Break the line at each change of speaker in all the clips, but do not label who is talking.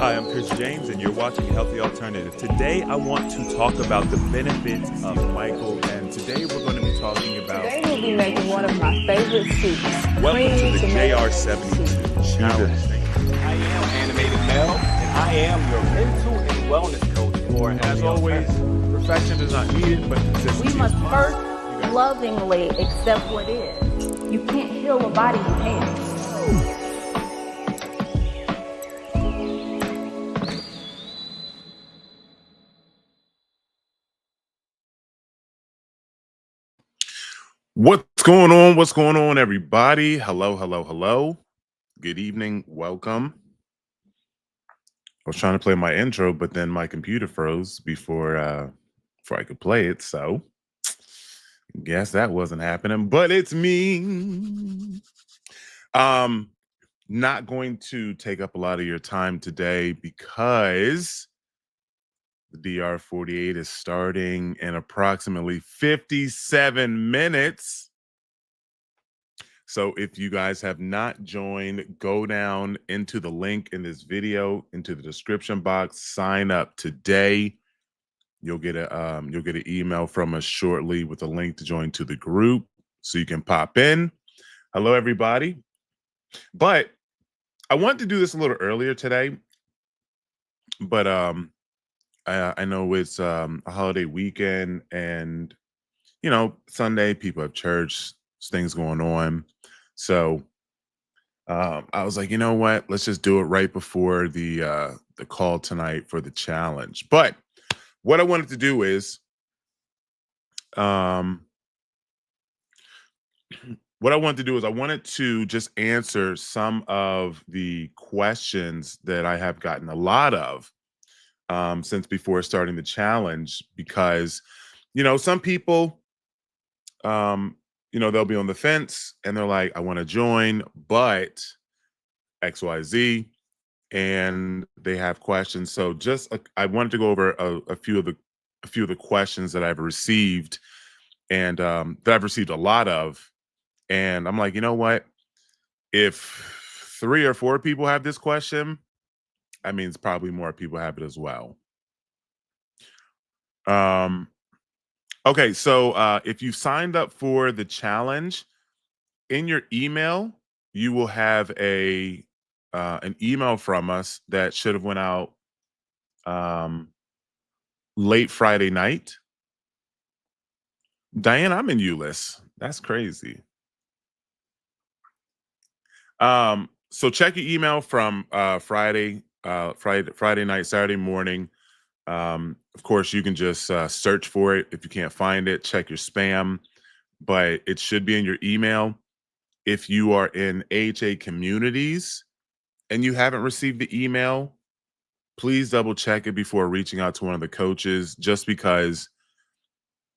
Hi, I'm Chris James, and you're watching Healthy Alternative. Today, I want to talk about the benefits of Michael, and today we're going to be talking about.
Today we'll be making one of my favorite soups.
Welcome to
creamy
the
tomato
JR72
soup.
challenge.
I am Animated Mel, and I am your mental and wellness coach for
As
Healthy
always,
Alternative.
perfection is not needed, but consistency.
We must
is.
first lovingly accept what is. You can't heal a body you hate.
What's going on? What's going on, everybody? Hello, hello, hello. Good evening. Welcome. I was trying to play my intro, but then my computer froze before I could play it. So guess that wasn't happening, but it's me. Not going to take up a lot of your time today because the DR48 is starting in approximately 57 minutes. So if you guys have not joined, go down into the link in this video, into the description box, sign up today. You'll get an email from us shortly with a link to join to the group so you can pop in. Hello, everybody. But I wanted to do this a little earlier today, but I know it's a holiday weekend, and Sunday people have church, things going on. So I was like, you know what? Let's just do it right before the call tonight for the challenge. But what I wanted to do is, I wanted to just answer some of the questions that I have gotten a lot of since before starting the challenge, because some people they'll be on the fence and they're like, I want to join, but XYZ, and they have questions. So I wanted to go over a few of the questions that I've received, and that I've received a lot of. And I'm like, you know what? If 3 or 4 people have this question, that means probably more people have it as well. Okay, so if you signed up for the challenge, in your email, you will have an email from us that should have went out late Friday night. Diane, I'm in ULIS. That's crazy. So check your email from Friday night, Saturday morning. Of course, you can just search for it. If you can't find it, check your spam, but it should be in your email. If you are in AHA communities and you haven't received the email, please double check it before reaching out to one of the coaches, just because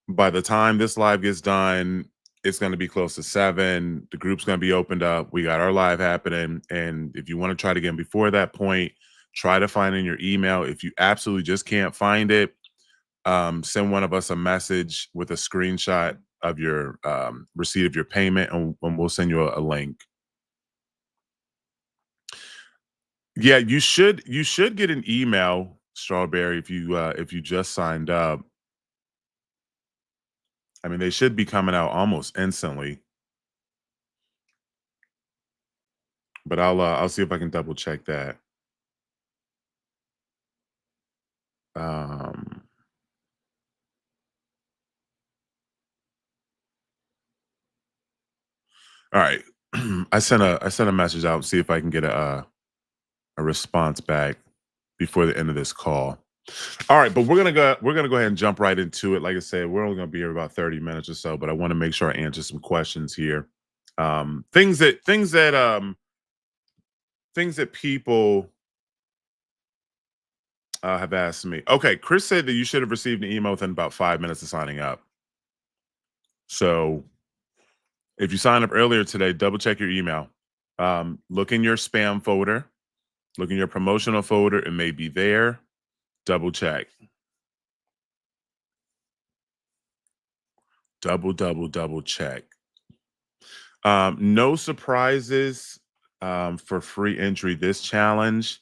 by the time this live gets done, it's going to be close to 7. The group's going to be opened up. We got our live happening. And if you want to try to get in before that point, try to find in your email. If you absolutely just can't find it, send one of us a message with a screenshot of your receipt of your payment, and we'll send you a link. Yeah, you should get an email, Strawberry, if you just signed up. I mean, they should be coming out almost instantly. But I'll see if I can double check that. All right. I sent a message out, see if I can get a response back before the end of this call. All right, but we're gonna go ahead and jump right into it. Like I said, we're only gonna be here about 30 minutes or so, but I want to make sure I answer some questions here. Things that people have asked me. Okay, Chris said that you should have received an email within about 5 minutes of signing up. So if you sign up earlier today, double check your email. Look in your spam folder. Look in your promotional folder. It may be there. Double check. Double check. No surprises for free entry this challenge.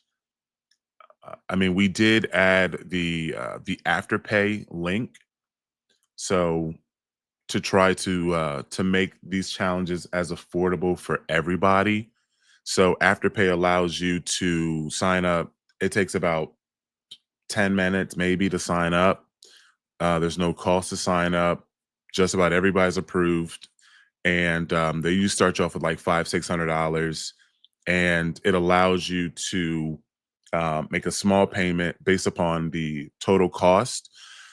I mean, we did add the Afterpay link, so to try to make these challenges as affordable for everybody. So Afterpay allows you to sign up. It takes about 10 minutes maybe to sign up. There's no cost to sign up. Just about everybody's approved, and they usually start you off with like $500-600, and it allows you to make a small payment based upon the total cost.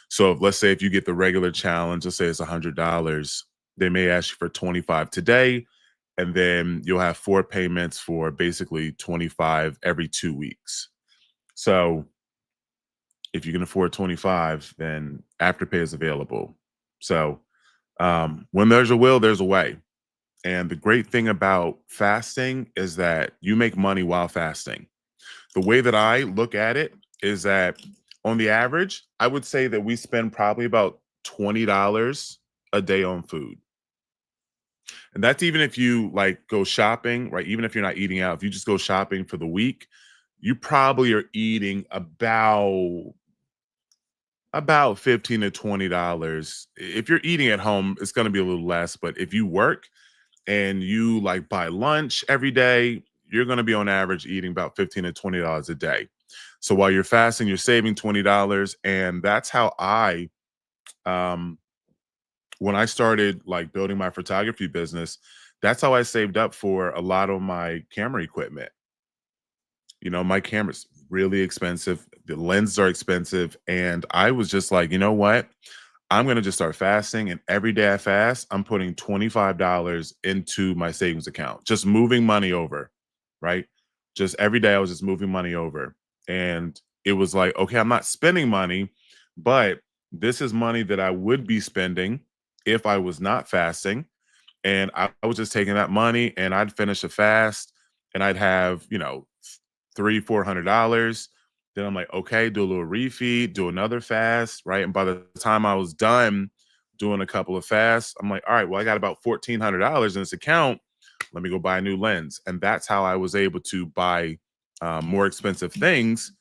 So let's say if you get the regular challenge, let's say it's $100, they may ask you for 25 today, and then you'll have 4 payments for basically 25 every 2 weeks. So if you can afford 25, then Afterpay is available. So when there's a will, there's a way. And the great thing about fasting is that you make money while fasting. The way that I look at it is that on the average, I would say that we spend probably about $20 a day on food. And that's even if you like go shopping, right? Even if you're not eating out, if you just go shopping for the week, you probably are eating about $15 to $20. If you're eating at home, it's going to be a little less, but if you work and you like buy lunch every day, you're going to be on average eating about $15 to $20 a day. So while you're fasting, you're saving $20, and that's how um when I started like building my photography business, that's how I saved up for a lot of my camera equipment. You know, my camera's really expensive. The lenses are expensive. And I was just like, you know what? I'm going to just start fasting. And every day I fast, I'm putting $25 into my savings account, just moving money over, right? Just every day I was just moving money over. And it was like, okay, I'm not spending money, but this is money that I would be spending if I was not fasting. And I was just taking that money and I'd finish a fast and I'd have, you know, $300-400. Then I'm like, okay, do a little refeed, do another fast, right? And by the time I was done doing a couple of fasts, I'm like, all right, well, I got about $1,400 in this account. Let me go buy a new lens. And that's how I was able to buy more expensive things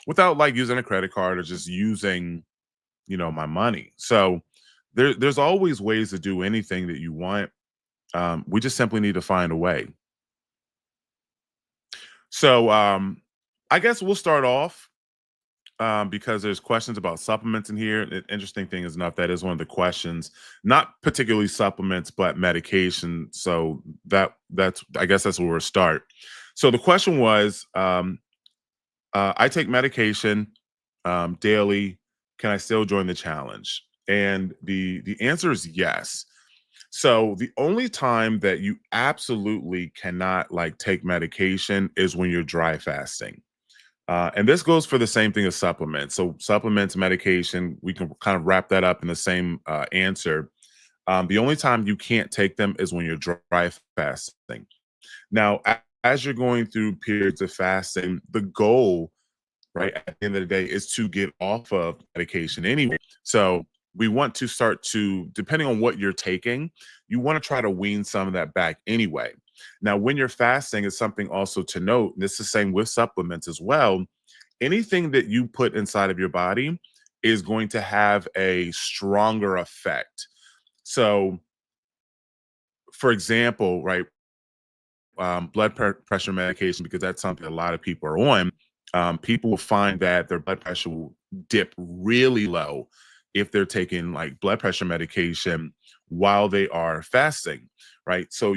without like using a credit card or just using, you know, my money. So there's always ways to do anything that you want. We just simply need to find a way. So I guess we'll start off because there's questions about supplements in here. The interesting thing is enough that is one of the questions, not particularly supplements, but medication. So that's I guess that's where we'll start. So the question was, I take medication daily. Can I still join the challenge? And the answer is yes. So the only time that you absolutely cannot like take medication is when you're dry fasting. And this goes for the same thing as supplements. So supplements, medication, we can kind of wrap that up in the same answer. The only time you can't take them is when you're dry fasting. Now, as you're going through periods of fasting, the goal, right, at the end of the day is to get off of medication anyway. So we want to start to, depending on what you're taking, you want to try to wean some of that back anyway. Now, when you're fasting, is something also to note, and this is the same with supplements as well. Anything that you put inside of your body is going to have a stronger effect. So, for example, right, blood pressure medication, because that's something a lot of people are on. People will find that their blood pressure will dip really low if they're taking like blood pressure medication while they are fasting, right? So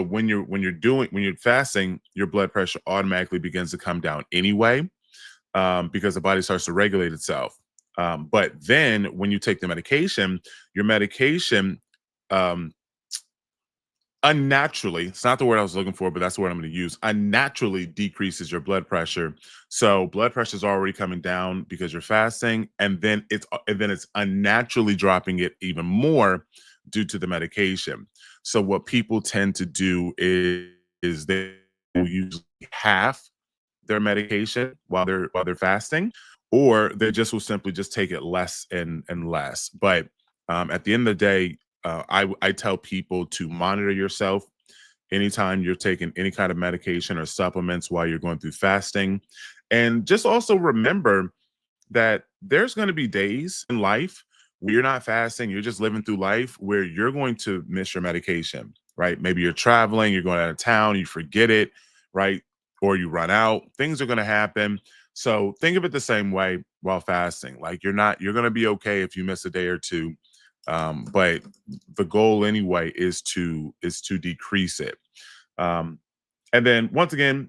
when you're fasting, your blood pressure automatically begins to come down anyway, because the body starts to regulate itself. But then when you take the medication, your medication unnaturally, it's not the word I was looking for, but that's the word I'm going to use, unnaturally decreases your blood pressure. So blood pressure is already coming down because you're fasting, and then it's unnaturally dropping it even more due to the medication. So what people tend to do is they will use half their medication while they're fasting, or they just will simply just take it less and less. But at the end of the day, I tell people to monitor yourself anytime you're taking any kind of medication or supplements while you're going through fasting. And just also remember that there's going to be days in life where you're not fasting, you're just living through life where you're going to miss your medication, right? Maybe you're traveling, you're going out of town, you forget it, right? Or you run out. Things are going to happen. So think of it the same way while fasting. Like you're going to be okay if you miss a day or two. But the goal anyway is to decrease it. Um, and then once again,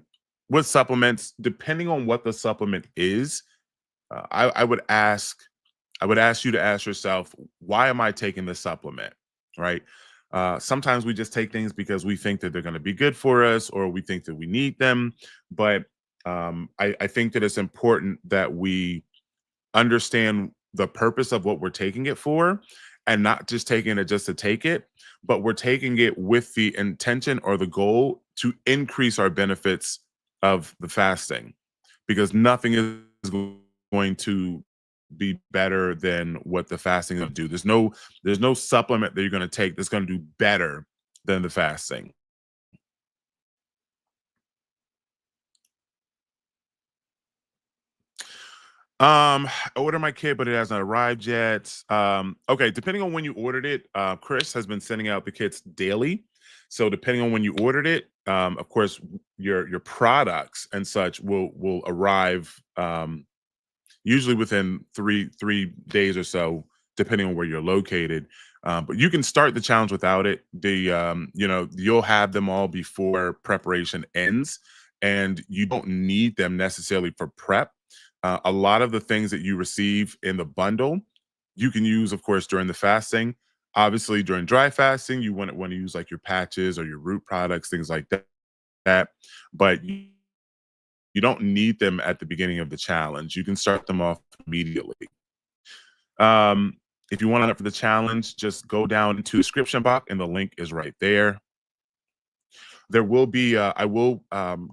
with supplements, depending on what the supplement is, I would ask you to ask yourself, why am I taking this supplement? Right? Sometimes we just take things because we think that they're going to be good for us, or we think that we need them. But I think that it's important that we understand the purpose of what we're taking it for, and not just taking it just to take it, but we're taking it with the intention or the goal to increase our benefits of the fasting, because nothing is going to be better than what the fasting is going to do. There's no supplement that you're going to take that's going to do better than the fasting. I ordered my kit, but it hasn't arrived yet. Okay, depending on when you ordered it, Chris has been sending out the kits daily. So depending on when you ordered it, of course, your products and such will arrive usually within three days or so, depending on where you're located. But you can start the challenge without it. You'll have them all before preparation ends, and you don't need them necessarily for prep. A lot of the things that you receive in the bundle, you can use, of course, during the fasting. Obviously, during dry fasting, you want to use like your patches or your root products, things like that. But you don't need them at the beginning of the challenge. You can start them off immediately. If you want to sign up for the challenge, just go down into the description box and the link is right there. There will be, I will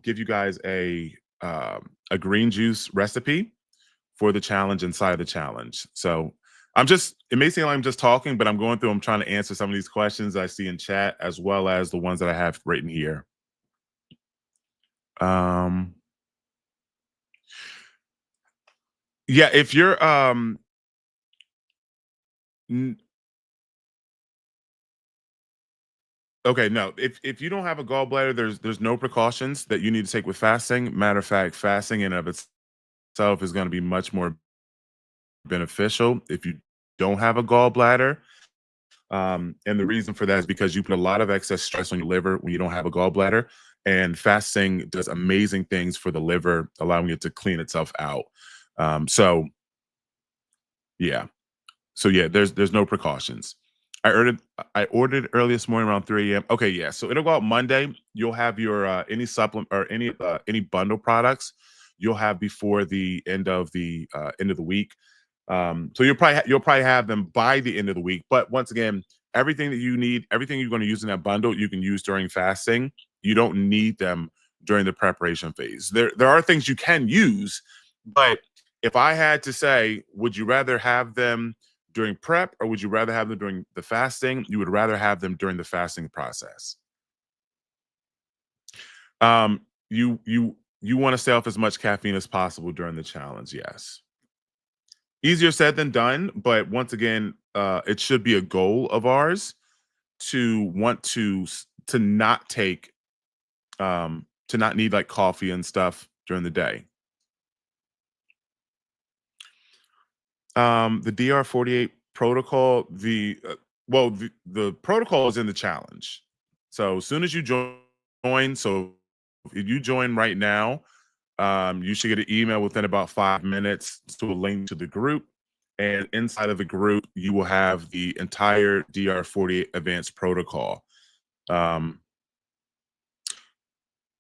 give you guys a green juice recipe for the challenge inside the challenge. So it may seem like I'm just talking, but I'm trying to answer some of these questions I see in chat, as well as the ones that I have written here. Yeah, if you're okay, no. If you don't have a gallbladder, there's no precautions that you need to take with fasting. Matter of fact, fasting in and of itself is going to be much more beneficial if you don't have a gallbladder. And the reason for that is because you put a lot of excess stress on your liver when you don't have a gallbladder, and fasting does amazing things for the liver, allowing it to clean itself out. So yeah. So yeah, there's no precautions. I ordered early this morning around 3 a.m. Okay, yeah. So it'll go out Monday. You'll have your any supplement or any bundle products you'll have before the end of the week. So you'll probably have them by the end of the week. But once again, everything that you need, everything you're going to use in that bundle, you can use during fasting. You don't need them during the preparation phase. There are things you can use, but if I had to say, would you rather have them during prep or would you rather have them during the fasting? You would rather have them during the fasting process. Um, you want to stay off as much caffeine as possible during the challenge. Yes. Easier said than done, but once again, it should be a goal of ours to want to not take to not need like coffee and stuff during the day. The DR48 protocol, the protocol is in the challenge. So as soon as you join, so if you join right now, you should get an email within about 5 minutes to a link to the group. And inside of the group, you will have the entire DR48 advanced protocol.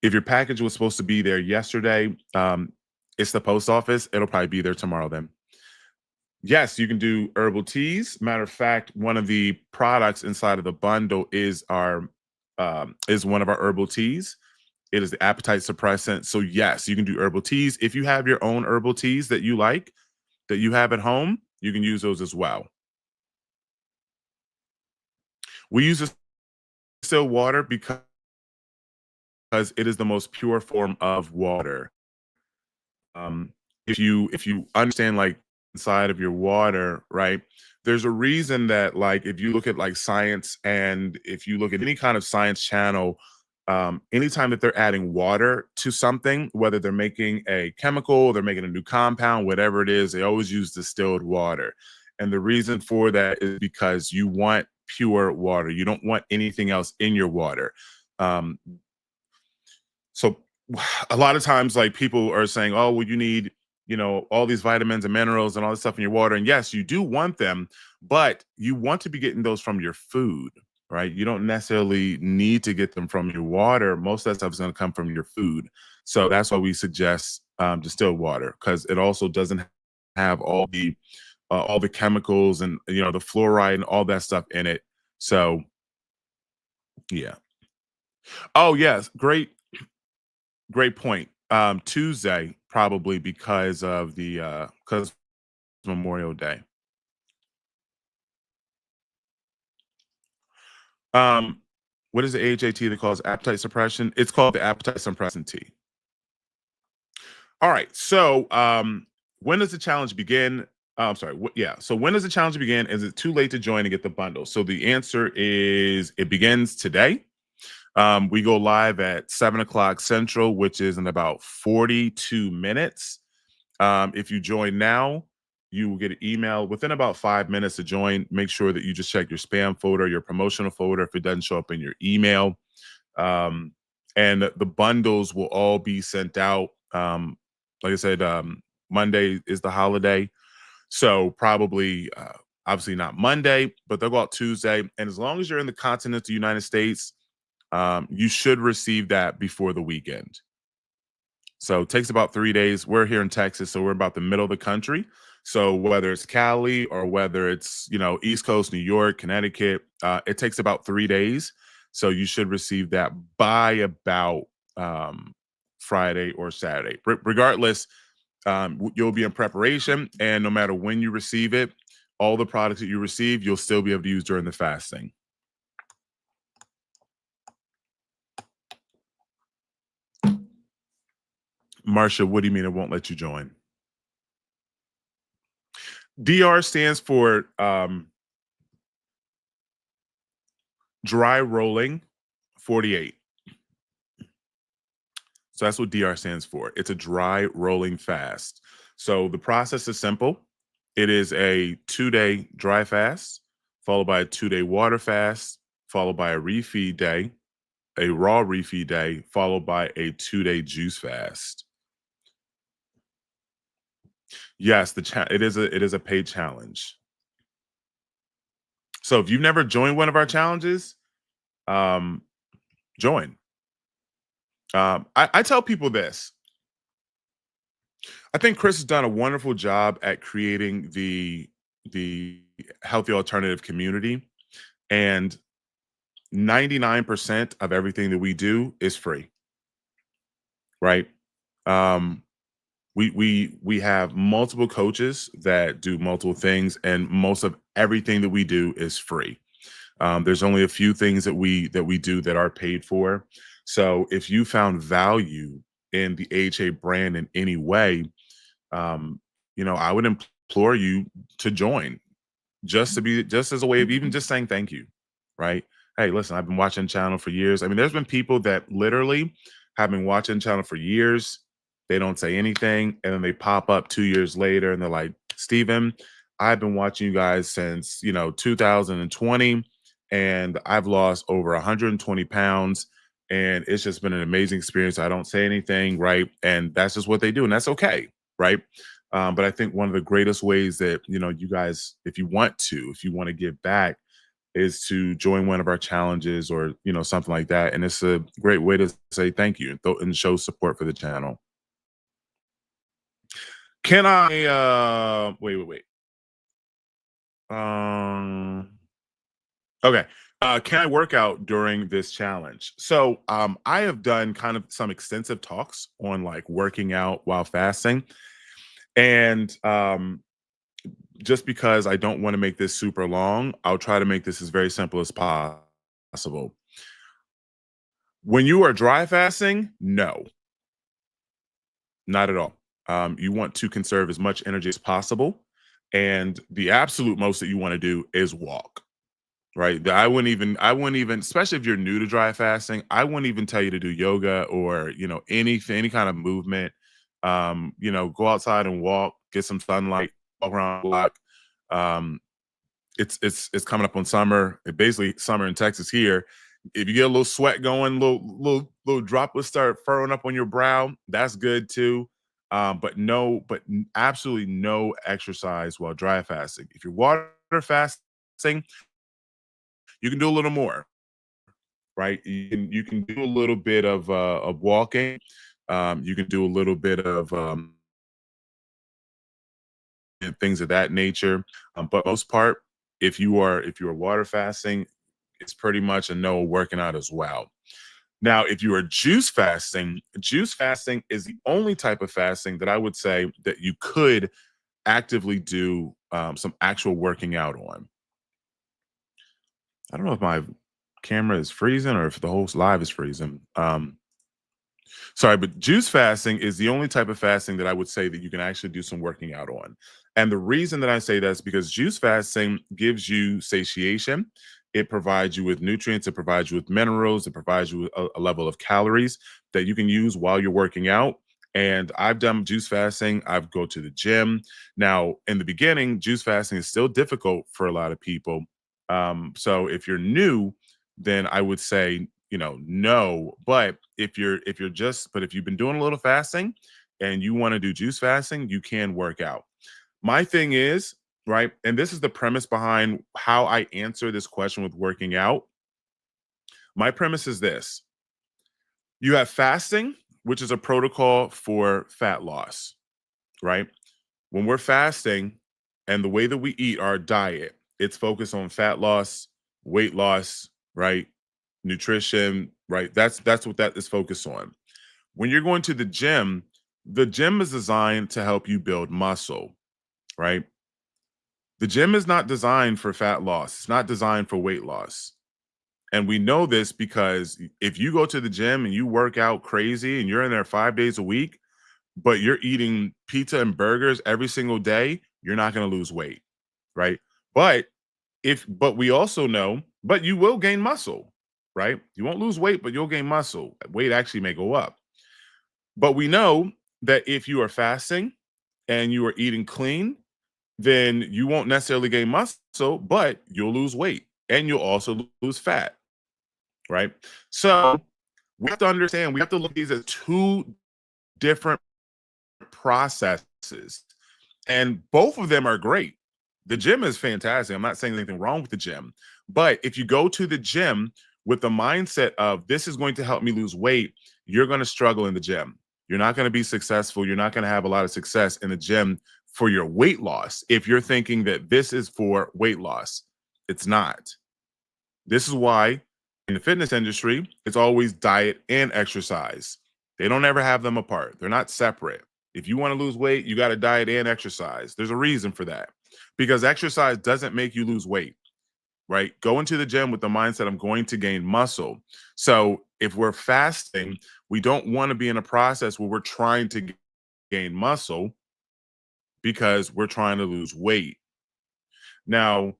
If your package was supposed to be there yesterday, it's the post office. It'll probably be there tomorrow then. Yes, you can do herbal teas. Matter of fact, one of the products inside of the bundle is one of our herbal teas. It is the appetite suppressant. So yes, you can do herbal teas. If you have your own herbal teas that you like, that you have at home, you can use those as well. We use distilled water because it is the most pure form of water. um, if you understand like inside of your water, right? There's a reason that like if you look at like science and if you look at any kind of science channel, anytime that they're adding water to something, whether they're making a chemical, they're making a new compound, whatever it is, they always use distilled water. And the reason for that is because you want pure water. You don't want anything else in your water. Um, so a lot of times like people are saying, oh, well, you need, all these vitamins and minerals and all this stuff in your water. And yes, you do want them, but you want to be getting those from your food, right? You don't necessarily need to get them from your water. Most of that stuff is going to come from your food. So that's why we suggest distilled water, because it also doesn't have all the chemicals and the fluoride and all that stuff in it. So yeah. Oh yes, great point. Tuesday, probably because of the because Memorial Day. Um, what is the AHAT that calls appetite suppression? It's called the appetite suppressant tea. All right. So when does the challenge begin? I'm sorry. Yeah. So when does the challenge begin? Is it too late to join and get the bundle? So the answer is it begins today. We go live at 7 o'clock Central, which is in about 42 minutes. If you join now, you will get an email within about 5 minutes to join. Make sure that you just check your spam folder, your promotional folder, if it doesn't show up in your email. And the bundles will all be sent out. Like I said, Monday is the holiday. So probably, obviously not Monday, but they'll go out Tuesday. And as long as you're in the continental United States, you should receive that before the weekend. So it takes about 3 days. We're here in Texas, so we're about the middle of the country. So whether it's Cali or whether it's, East Coast, New York, Connecticut, it takes about 3 days. So you should receive that by about Friday or Saturday. Regardless, you'll be in preparation, and no matter when you receive it, all the products that you receive, you'll still be able to use during the fasting. Marsha, what do you mean it won't let you join? DR stands for dry rolling 48. So that's what DR stands for. It's a dry rolling fast. So the process is simple. It is a 2-day dry fast, followed by a 2-day water fast, followed by a refeed day, a raw refeed day, followed by a 2-day juice fast. Yes, it is a paid challenge. So if you've never joined one of our challenges, join. I tell people this. I think Chris has done a wonderful job at creating the healthy alternative community, and 99% of everything that we do is free. Right? We have multiple coaches that do multiple things, and most of everything that we do is free. There's only a few things that we do that are paid for. So if you found value in the AHA brand in any way, I would implore you to join, just as a way of even just saying thank you, right? Hey, listen, I've been watching the channel for years. I mean, there's been people that literally have been watching the channel for years. They don't say anything, and then they pop up 2 years later, and they're like, Steven, I've been watching you guys since 2020, and I've lost over 120 pounds, and it's just been an amazing experience. I don't say anything, right? And that's just what they do, and that's okay, right? But I think one of the greatest ways that you guys, if you want to give back, is to join one of our challenges or something like that, and it's a great way to say thank you and show support for the channel. Can I wait. Okay. Can I work out during this challenge? So I have done kind of some extensive talks on like working out while fasting. And just because I don't want to make this super long, I'll try to make this as very simple as possible. When you are dry fasting, no, not at all. You want to conserve as much energy as possible. And the absolute most that you want to do is walk. Right. I wouldn't even, especially if you're new to dry fasting, I wouldn't even tell you to do yoga or, any kind of movement. Go outside and walk, get some sunlight, walk around the block. Um, it's coming up on summer. Basically summer in Texas here. If you get a little sweat going, little droplets start furrowing up on your brow, that's good too. Absolutely no exercise while dry fasting. If you're water fasting, you can do a little more, right? You can do a little bit of walking. You can do a little bit of and things of that nature. But most part, if you are water fasting, it's pretty much a no working out as well. Now, if you are juice fasting is the only type of fasting that I would say that you could actively do some actual working out on. I don't know if my camera is freezing or if the whole live is freezing. Sorry, but juice fasting is the only type of fasting that I would say that you can actually do some working out on. And the reason that I say that is because juice fasting gives you satiation. It provides you with nutrients, it provides you with minerals, it provides you with a level of calories that you can use while you're working out. And I've done juice fasting. I've go to the gym. Now, in the beginning, juice fasting is still difficult for a lot of people. So if you're new, then I would say, no. But if you've been doing a little fasting and you want to do juice fasting, you can work out. My thing is, right, and this is the premise behind how I answer this question with working out. My premise is this: you have fasting, which is a protocol for fat loss, right? When we're fasting and the way that we eat our diet, it's focused on fat loss, weight loss, right? Nutrition, right? That's what that is focused on. When you're going to the gym is designed to help you build muscle, right? The gym is not designed for fat loss. It's not designed for weight loss. And we know this because if you go to the gym and you work out crazy and you're in there 5 days a week, but you're eating pizza and burgers every single day, you're not going to lose weight, right? But but we also know, but you will gain muscle, right? You won't lose weight, but you'll gain muscle. Weight actually may go up. But we know that if you are fasting and you are eating clean, then you won't necessarily gain muscle, but you'll lose weight and you'll also lose fat, right? So we have to understand, we have to look at these as two different processes, and both of them are great. The gym is fantastic. I'm not saying anything wrong with the gym, but if you go to the gym with the mindset of this is going to help me lose weight, you're going to struggle in the gym. You're not going to be successful. You're not going to have a lot of success in the gym for your weight loss if you're thinking that this is for weight loss. It's not. This is why in the fitness industry, it's always diet and exercise. They don't ever have them apart. They're not separate. If you want to lose weight, you got to diet and exercise. There's a reason for that, because exercise doesn't make you lose weight, right? Go into the gym with the mindset, I'm going to gain muscle. So if we're fasting, we don't want to be in a process where we're trying to gain muscle because we're trying to lose weight. Now,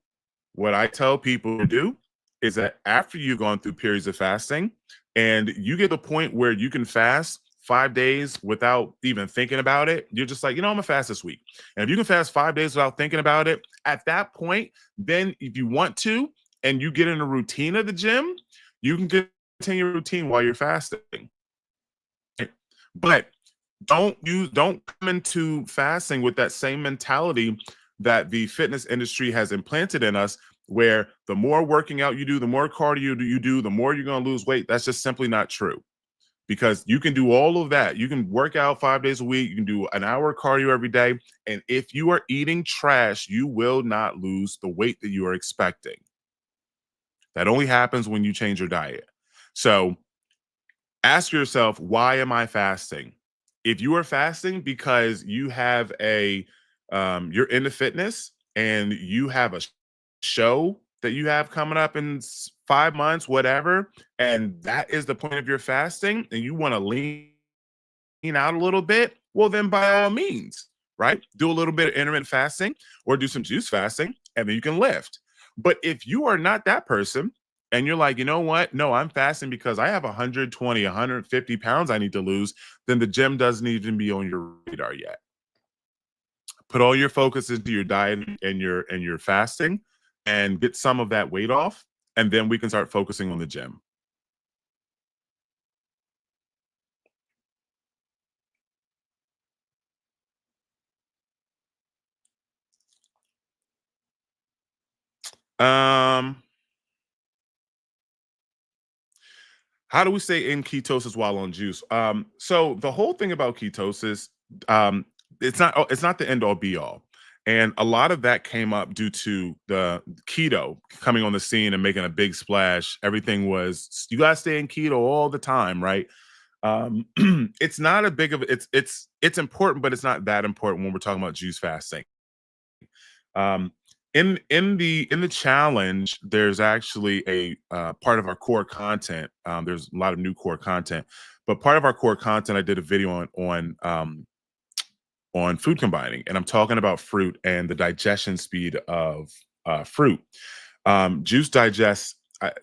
what I tell people to do is that after you've gone through periods of fasting and you get to the point where you can fast 5 days without even thinking about it, you're just like, I'm gonna fast this week. And if you can fast 5 days without thinking about it, at that point, then if you want to, and you get in a routine of the gym, you can continue your routine while you're fasting. But don't come into fasting with that same mentality that the fitness industry has implanted in us, where the more working out you do, the more cardio you do, the more you're going to lose weight. That's just simply not true, because you can do all of that. You can work out 5 days a week. You can do an hour cardio every day. And if you are eating trash, you will not lose the weight that you are expecting. That only happens when you change your diet. So ask yourself, why am I fasting? If you are fasting because you have you're into fitness and you have a show that you have coming up in 5 months, whatever, and that is the point of your fasting, and you want to lean out a little bit, well, then by all means, right? Do a little bit of intermittent fasting or do some juice fasting, and then you can lift. But if you are not that person and you're like, you know what? No, I'm fasting because I have 120, 150 pounds I need to lose, then the gym doesn't even be on your radar yet. Put all your focus into your diet and your fasting and get some of that weight off, and then we can start focusing on the gym. Um, how do we stay in ketosis while on juice? So the whole thing about ketosis, um, it's not the end all be all. And a lot of that came up due to the keto coming on the scene and making a big splash. Everything was you gotta stay in keto all the time, right? It's not a big of it's important, but it's not that important when we're talking about juice fasting. Um, in the challenge, there's actually a part of our core content. There's a lot of new core content, but part of our core content, I did a video on food combining, and I'm talking about fruit and the digestion speed of fruit. Juice digests;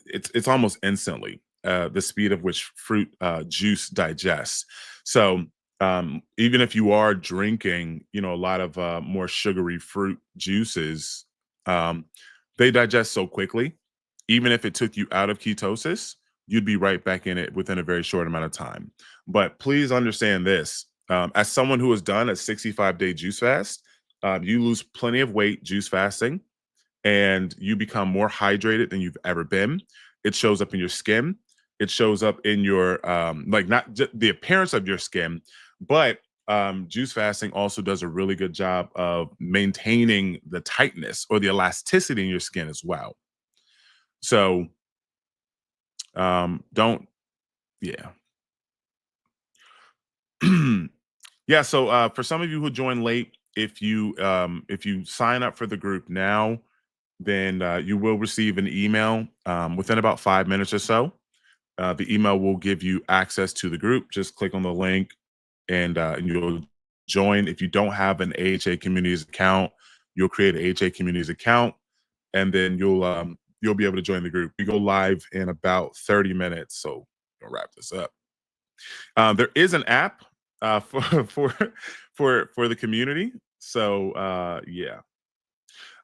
it's almost instantly the speed of which fruit juice digests. So even if you are drinking, a lot of more sugary fruit juices, um, they digest so quickly. Even if it took you out of ketosis, you'd be right back in it within a very short amount of time. But please understand this: as someone who has done a 65-day juice fast, you lose plenty of weight juice fasting and you become more hydrated than you've ever been. It shows up in your skin. It shows up in your like not just the appearance of your skin, but juice fasting also does a really good job of maintaining the tightness or the elasticity in your skin as well. So don't yeah. Yeah, so for some of you who joined late, if you sign up for the group now, then you will receive an email within about 5 minutes or so. The email will give you access to the group. Just click on the link and you'll join. If you don't have an AHA Communities account, you'll create an AHA Communities account, and then you'll be able to join the group. We go live in about 30 minutes, so we'll wrap this up. There is an app for for the community. So yeah.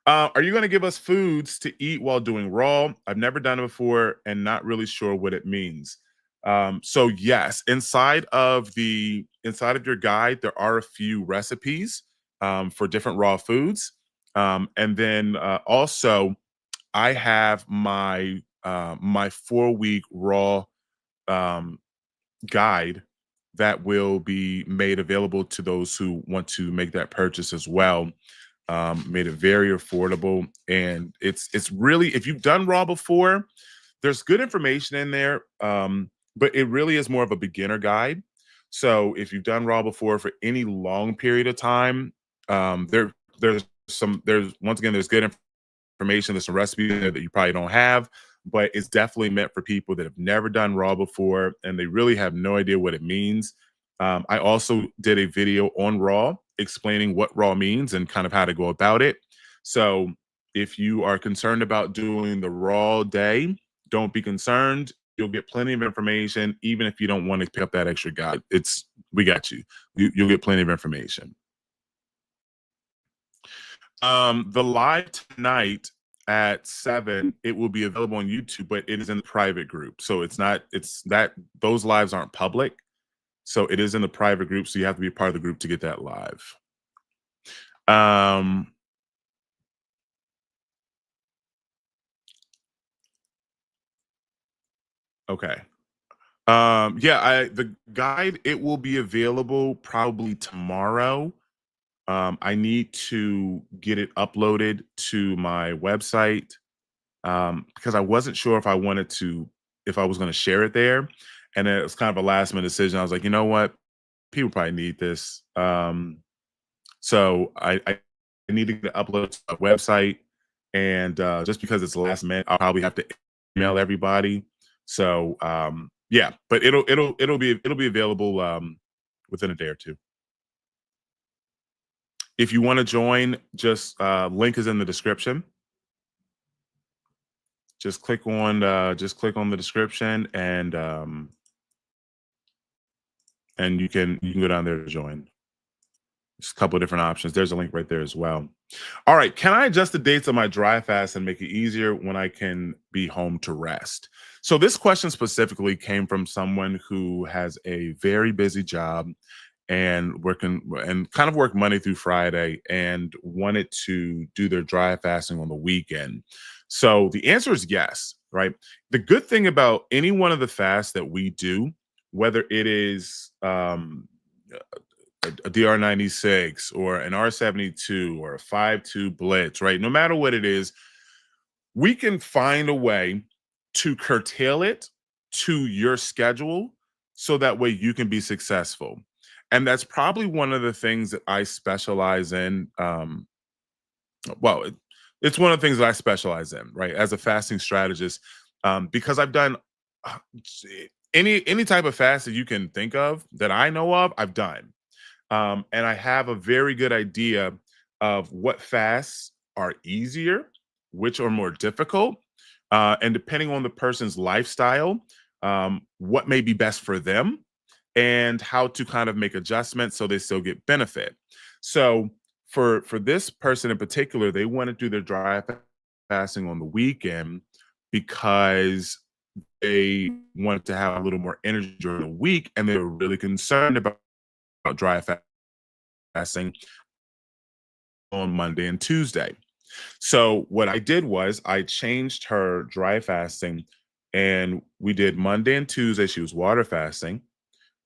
Are you going to give us foods to eat while doing raw? I've never done it before and not really sure what it means. So yes, inside of your guide, there are a few recipes for different raw foods. And then also I have my 4-week raw um, guide that will be made available to those who want to make that purchase as well. Made it very affordable, and it's really, if you've done raw before, there's good information in there, but it really is more of a beginner guide. So if you've done raw before for any long period of time, there's once again there's good information. There's some recipes there that you probably don't have, but it's definitely meant for people that have never done raw before and they really have no idea what it means. I also did a video on raw explaining what raw means and kind of how to go about it. So if you are concerned about doing the raw day, don't be concerned. You'll get plenty of information, even if you don't want to pick up that extra guide. We got you. You'll get plenty of information. The live tonight at 7, it will be available on YouTube, but it is in the private group. So those lives aren't public. So it is in the private group. So you have to be a part of the group to get that live. Okay. Yeah, the guide, it will be available probably tomorrow. I need to get it uploaded to my website because I wasn't sure if I was going to share it there. And it was kind of a last minute decision. I was like, you know what? People probably need this. So I need to get it uploaded to my website. And just because it's last minute, I'll probably have to email everybody. So yeah, but it'll be available within a day or two. If you want to join, just link is in the description. Just click on the description, and you can go down there to join. There's a couple of different options. There's a link right there as well. All right. Can I adjust the dates of my dry fast and make it easier when I can be home to rest? So this question specifically came from someone who has a very busy job and kind of work Monday through Friday and wanted to do their dry fasting on the weekend. So the answer is yes, right? The good thing about any one of the fasts that we do, whether it is a DR96 or an R72 or a 5-2 blitz, right? No matter what it is, we can find a way to curtail it to your schedule so that way you can be successful. And that's probably one of the things that I specialize in. It's one of the things that I specialize in, right? As a fasting strategist, because I've done any type of fast that you can think of that I know of, I've done. And I have a very good idea of what fasts are easier, which are more difficult, and depending on the person's lifestyle, what may be best for them, and how to kind of make adjustments so they still get benefit. So for this person in particular, they want to do their dry fasting on the weekend because they wanted to have a little more energy during the week, and they were really concerned about dry fasting on Monday and Tuesday. So what I did was I changed her dry fasting, and we did Monday and Tuesday, she was water fasting.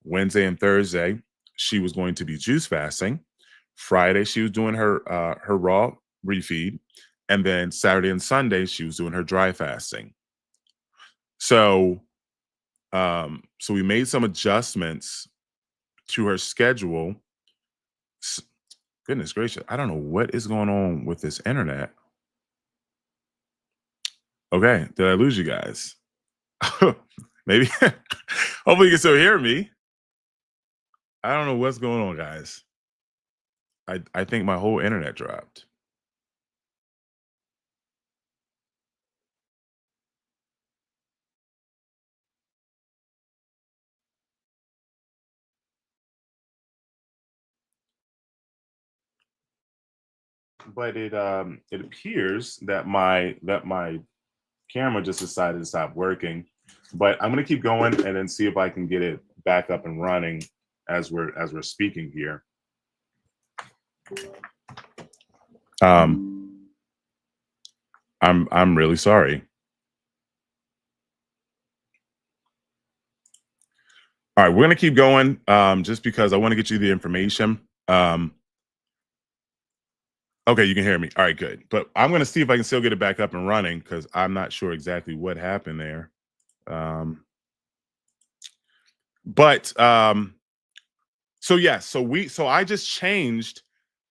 Wednesday and Thursday, she was going to be juice fasting. Friday, she was doing her raw refeed. And then Saturday and Sunday, she was doing her dry fasting. So we made some adjustments to her schedule. Goodness gracious, I don't know what is going on with this internet. Okay, did I lose you guys? Maybe. Hopefully you can still hear me. I don't know what's going on, guys. I think my whole internet dropped. But it appears that my camera just decided to stop working. But I'm gonna keep going and then see if I can get it back up and running as we're speaking here. I'm really sorry. All right, we're gonna keep going just because I want to get you the information. Okay, you can hear me. All right, good. But I'm gonna see if I can still get it back up and running because I'm not sure exactly what happened there. So yeah, so I just changed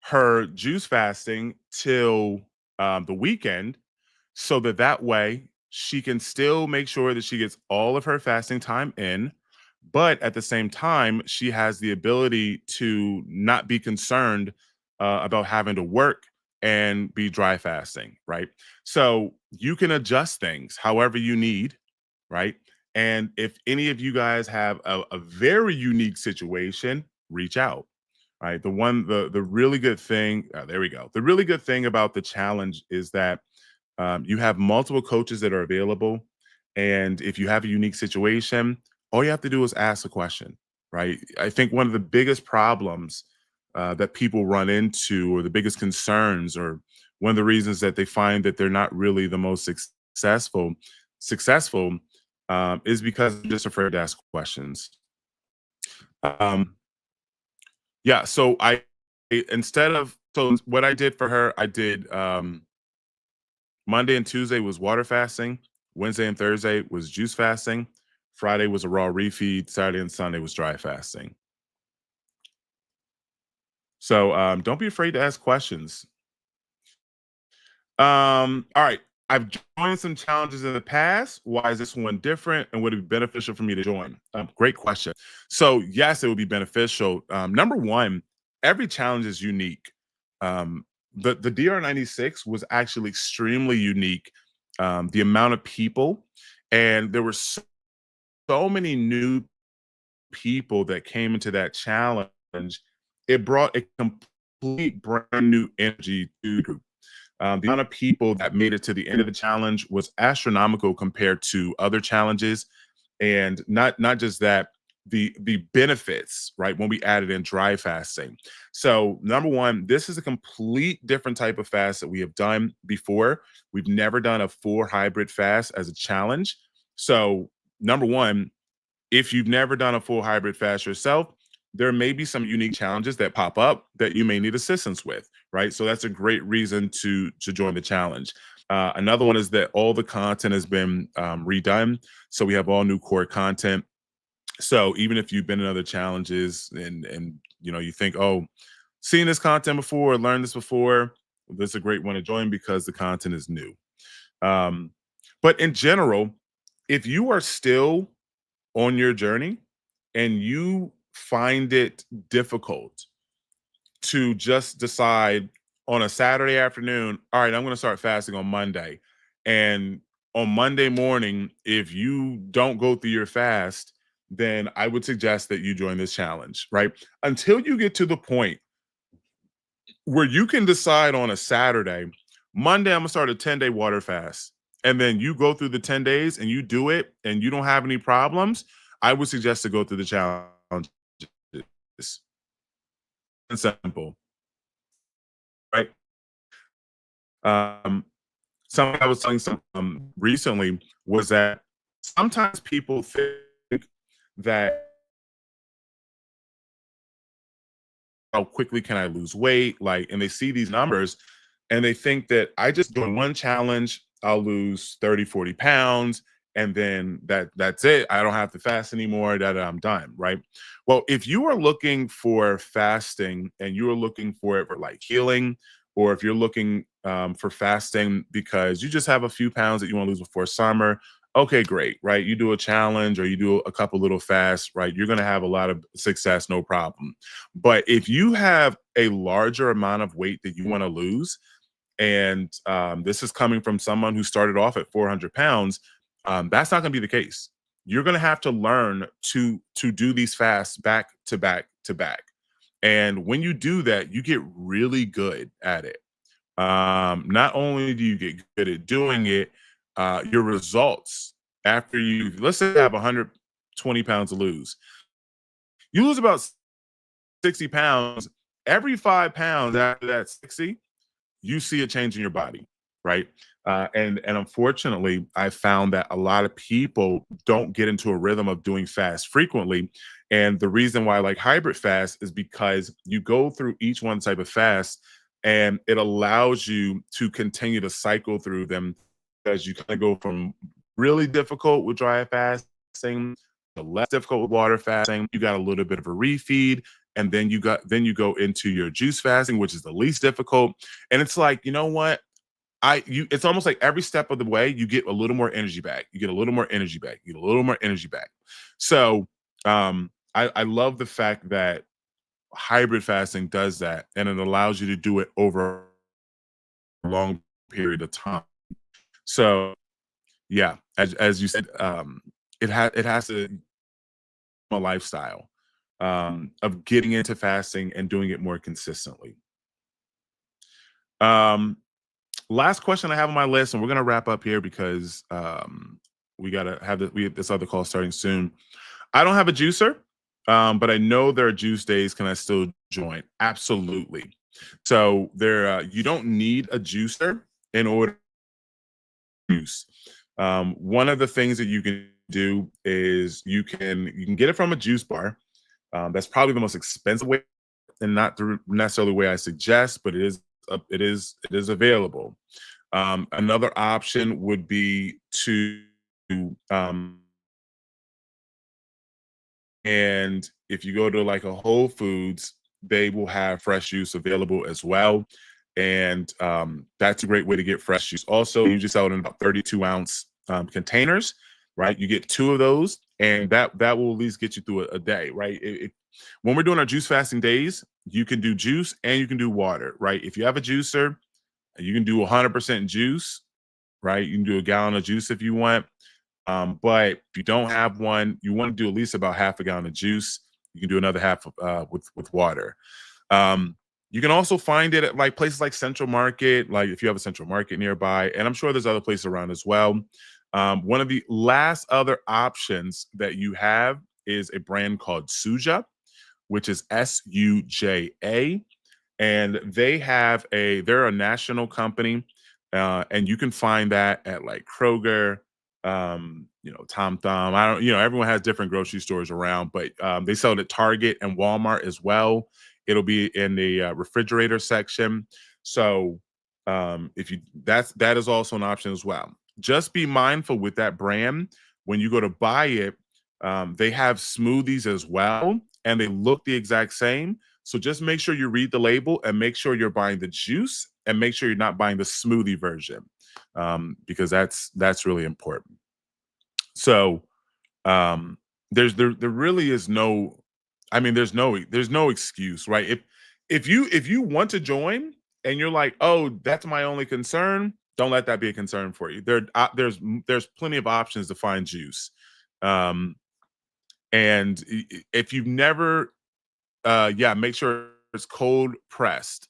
her juice fasting till the weekend so that way she can still make sure that she gets all of her fasting time in, but at the same time she has the ability to not be concerned about having to work and be dry fasting, right? So you can adjust things however you need, right? And if any of you guys have a very unique situation, reach out. Right. The really good thing, there we go. The really good thing about the challenge is that you have multiple coaches that are available. And if you have a unique situation, all you have to do is ask a question, right? I think one of the biggest problems that people run into, or the biggest concerns, or one of the reasons that they find that they're not really the most successful, is because they're just afraid to ask questions. Yeah, so what I did for her, I did Monday and Tuesday was water fasting, Wednesday and Thursday was juice fasting, Friday was a raw refeed, Saturday and Sunday was dry fasting. So don't be afraid to ask questions. All right. I've joined some challenges in the past. Why is this one different? And would it be beneficial for me to join? Great question. So yes, it would be beneficial. Number one, every challenge is unique. The DR96 was actually extremely unique. The amount of people, and there were so many new people that came into that challenge. It brought a complete brand new energy to the group. The amount of people that made it to the end of the challenge was astronomical compared to other challenges, and not just that, the benefits, right, when we added in dry fasting. So number one, this is a complete different type of fast that we have done before. We've never done a full hybrid fast as a challenge. So number one, if you've never done a full hybrid fast yourself, there may be some unique challenges that pop up that you may need assistance with, right? So that's a great reason to join the challenge. Another one is that all the content has been redone, so we have all new core content. So even if you've been in other challenges and you think, oh, seen this content before, learned this before, this is a great one to join because the content is new. But in general, if you are still on your journey and you find it difficult to just decide on a Saturday afternoon, all right, I'm going to start fasting on Monday. And on Monday morning, if you don't go through your fast, then I would suggest that you join this challenge, right? Until you get to the point where you can decide on a Saturday, Monday, I'm going to start a 10-day water fast. And then you go through the 10 days and you do it and you don't have any problems, I would suggest to go through the challenge. It's simple, right? Something I was telling some recently was that sometimes people think that how quickly can I lose weight, like, and they see these numbers and they think that I just doing one challenge, I'll lose 30, 40 pounds, and then that's it. I don't have to fast anymore, that I'm done, right? Well, if you are looking for fasting and you are looking for it for like healing, or if you're looking for fasting because you just have a few pounds that you want to lose before summer, okay, great, right? You do a challenge or you do a couple little fasts, right? You're going to have a lot of success, no problem. But if you have a larger amount of weight that you want to lose, and this is coming from someone who started off at 400 pounds, that's not going to be the case. You're going to have to learn to do these fasts back to back to back. And when you do that, you get really good at it. Not only do you get good at doing it, your results after you, let's say you have 120 pounds to lose, you lose about 60 pounds. Every 5 pounds after that 60, you see a change in your body, right? And unfortunately, I found that a lot of people don't get into a rhythm of doing fast frequently. And the reason why I like hybrid fast is because you go through each one type of fast and it allows you to continue to cycle through them, because you kind of go from really difficult with dry fasting to less difficult with water fasting. You got a little bit of a refeed, and then you go into your juice fasting, which is the least difficult. And it's like, you know what? It's almost like every step of the way you get a little more energy back. You get a little more energy back. You get a little more energy back. So I love the fact that hybrid fasting does that, and it allows you to do it over a long period of time. So yeah, as you said, it has to be a lifestyle of getting into fasting and doing it more consistently. Last question I have on my list, and we're gonna wrap up here because we have this other call starting soon. I don't have a juicer, but I know there are juice days. Can I still join? Absolutely. So you don't need a juicer in order to juice. One of the things that you can do is you can get it from a juice bar. That's probably the most expensive way, and not necessarily the way I suggest, but it is available. Another option would be to and if you go to like a Whole Foods, they will have fresh juice available as well. And that's a great way to get fresh juice. Also, you just sell it in about 32-ounce containers, right? You get 2 of those, and that will at least get you through a day, right? when we're doing our juice fasting days, you can do juice and you can do water, right? If you have a juicer, you can do 100% juice, right? You can do a gallon of juice if you want. But if you don't have one, you want to do at least about half a gallon of juice. You can do another half with water. You can also find it at like places like Central Market, like if you have a Central Market nearby, and I'm sure there's other places around as well. One of the last other options that you have is a brand called Suja, which is Suja, and they're a national company, and you can find that at like Kroger, Tom Thumb. Everyone has different grocery stores around, but they sell it at Target and Walmart as well. It'll be in the refrigerator section. So that is also an option as well. Just be mindful with that brand when you go to buy it. They have smoothies as well, and they look the exact same. So just make sure you read the label and make sure you're buying the juice and make sure you're not buying the smoothie version, because that's really important. So there really is no, there's no excuse, right? If you want to join and you're like, oh, that's my only concern, don't let that be a concern for you. There's plenty of options to find juice. And if you've never, make sure it's cold pressed.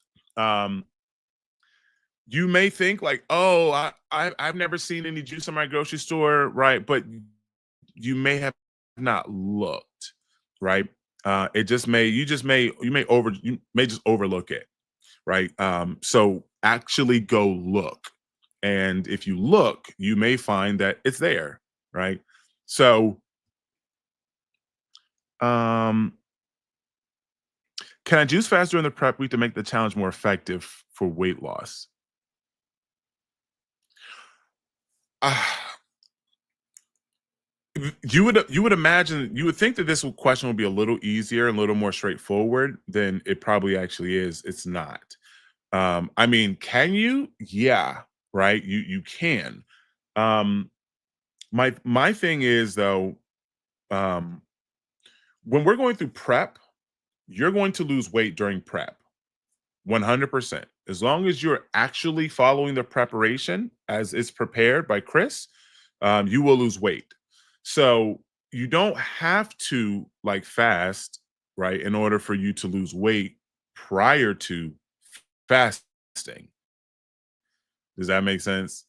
You may think like, oh, I've never seen any juice in my grocery store, right? But you may have not looked, right? You may just overlook it, right? So actually go look. And if you look, you may find that it's there, right? So can I juice fast during the prep week to make the challenge more effective for weight loss? You would imagine, you would think that this question would be a little easier and a little more straightforward than it probably actually is. It's not. Can you? Yeah, right. You can. My thing is though, when we're going through prep, you're going to lose weight during prep. 100%. As long as you're actually following the preparation as it's prepared by Chris, you will lose weight. So you don't have to like fast, right, in order for you to lose weight prior to fasting. Does that make sense?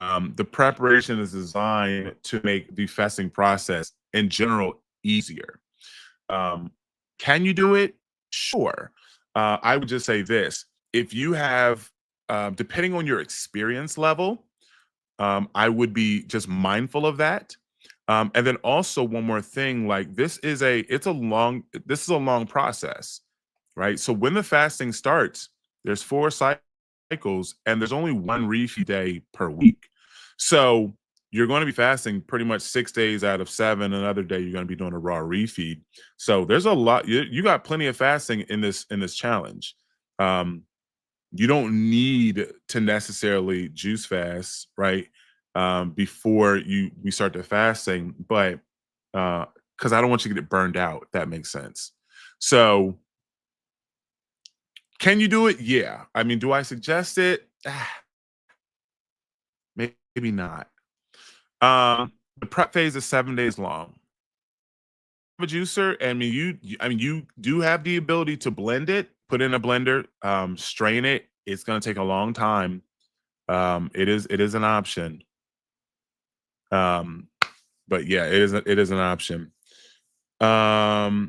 The preparation is designed to make the fasting process in general easier. Can you do it? Sure. I would just say this. If you have, depending on your experience level, I would be just mindful of that. And then also one more thing, like this is a long process, right? So when the fasting starts, there's 4 cycles and there's only 1 refeed day per week. So you're going to be fasting pretty much 6 days out of 7. Another day you're going to be doing a raw refeed. So there's a lot. You got plenty of fasting in this challenge. You don't need to necessarily juice fast, right? Before we start the fasting, but because I don't want you to get burned out, if that makes sense. So can you do it? Yeah. Do I suggest it? Maybe not. The prep phase is 7 days long. A juicer, you do have the ability to blend it, put in a blender, strain it. It's going to take a long time. It is an option. But yeah, it is an option. Yeah,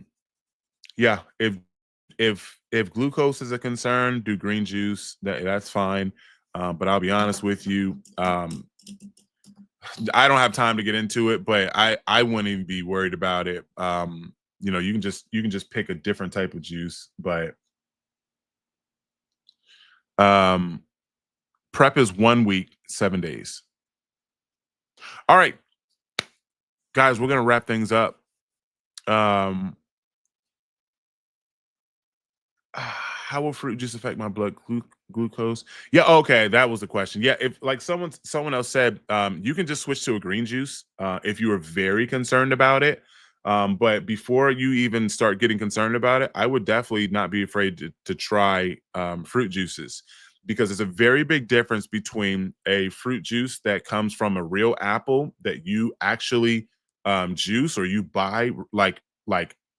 if glucose is a concern, do green juice. That's fine. But I'll be honest with you, I don't have time to get into it, but I wouldn't even be worried about it. You can just pick a different type of juice, but prep is 1 week, 7 days. All right, guys, we're gonna wrap things up. How will fruit juice affect my blood glucose? Yeah, okay, that was the question. Yeah, if like someone else said, you can just switch to a green juice if you are very concerned about it. But before you even start getting concerned about it, I would definitely not be afraid to try fruit juices, because there's a very big difference between a fruit juice that comes from a real apple that you actually juice, or you buy like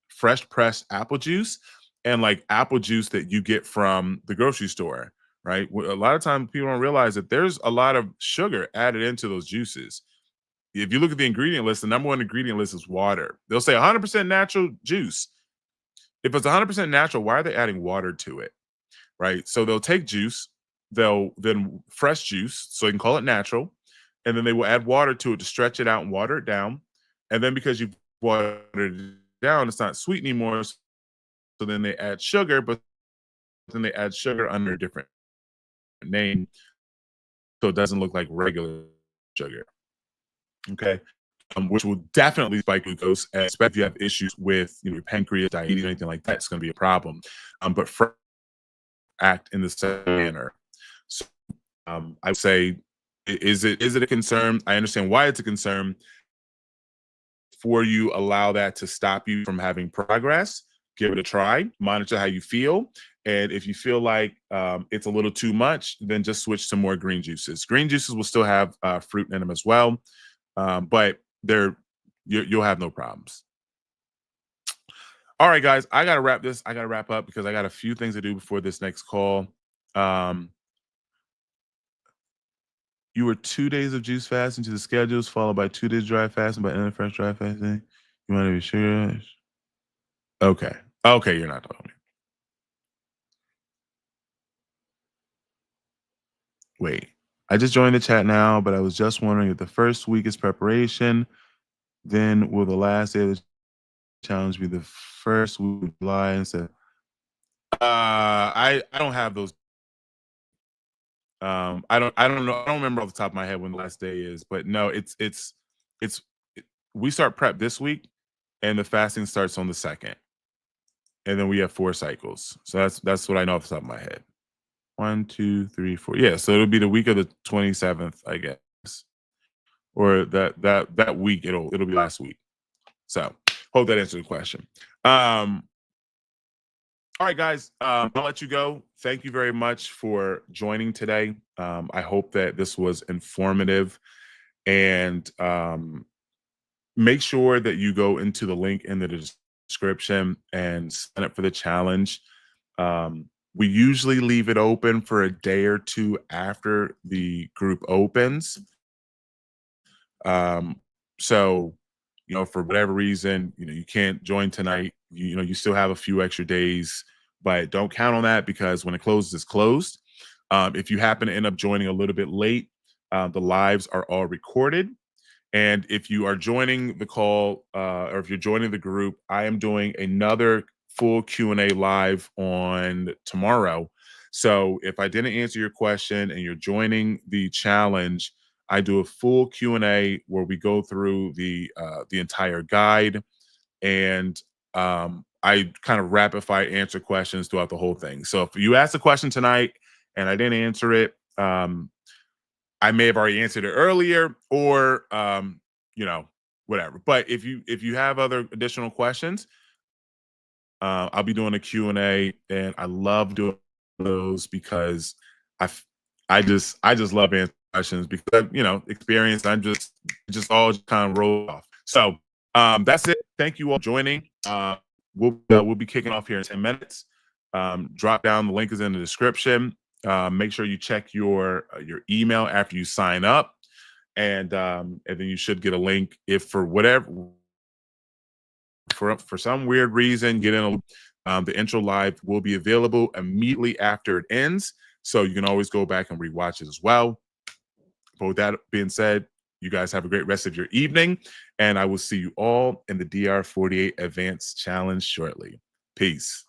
fresh pressed apple juice, and like apple juice that you get from the grocery store, right? A lot of times people don't realize that there's a lot of sugar added into those juices. If you look at the ingredient list, the number one ingredient list is water. They'll say 100% natural juice. If it's 100% natural, why are they adding water to it? Right? So they'll take juice, they'll then fresh juice, so you can call it natural, and then they will add water to it to stretch it out and water it down. And then because you've watered it down, it's not sweet anymore. So then they add sugar, but then they add sugar under a different name, so it doesn't look like regular sugar. Okay. Which will definitely spike glucose, especially if you have issues with your pancreas, diabetes, anything like that. It's going to be a problem. But act in the same manner. So I would say, is it a concern? I understand why it's a concern. Before you allow that to stop you from having progress, give it a try. Monitor how you feel. And if you feel like it's a little too much, then just switch to more green juices. Green juices will still have fruit in them as well. But you'll have no problems. All right, guys, I gotta wrap this. I gotta wrap up because I got a few things to do before this next call. You were 2 days of juice fasting to the schedules, followed by 2 days dry fasting, by end of fresh dry fasting. You want to be sure? Okay. Okay, you're not telling me. Wait. I just joined the chat now, but I was just wondering if the first week is preparation, then will the last day of the challenge be the first week of July instead? I don't have those. I don't know. I don't remember off the top of my head when the last day is, but no, we start prep this week, and the fasting starts on the 2nd, and then we have 4 cycles. So that's what I know off the top of my head. 1, 2, 3, 4. Yeah, so it'll be the week of the 27th, I guess, or that week. It'll be last week. So hope that answers the question. All right, guys, I'll let you go. Thank you very much for joining today. I hope that this was informative, and make sure that you go into the link in the description and sign up for the challenge. We usually leave it open for a day or two after the group opens. So, for whatever reason, you can't join tonight, you still have a few extra days, but don't count on that, because when it closes, it's closed. If you happen to end up joining a little bit late, the lives are all recorded. And if you are joining the call, or if you're joining the group, I am doing another full Q&A live on tomorrow. So if I didn't answer your question and you're joining the challenge, I do a full Q&A where we go through the entire guide, and I kind of rapid fire answer questions throughout the whole thing. So if you ask a question tonight and I didn't answer it, I may have already answered it earlier, or whatever. But if you have other additional questions, I'll be doing a Q&A, and I love doing those because I just love answering questions, because experience. I'm just all kind of roll off. So that's it. Thank you all for joining. We'll be kicking off here in 10 minutes. Drop down, the link is in the description. Make sure you check your email after you sign up, and then you should get a link. If for whatever, for some weird reason, the intro live will be available immediately after it ends, so you can always go back and rewatch it as well. But with that being said, you guys have a great rest of your evening, and I will see you all in the DR48 Advanced Challenge shortly. Peace.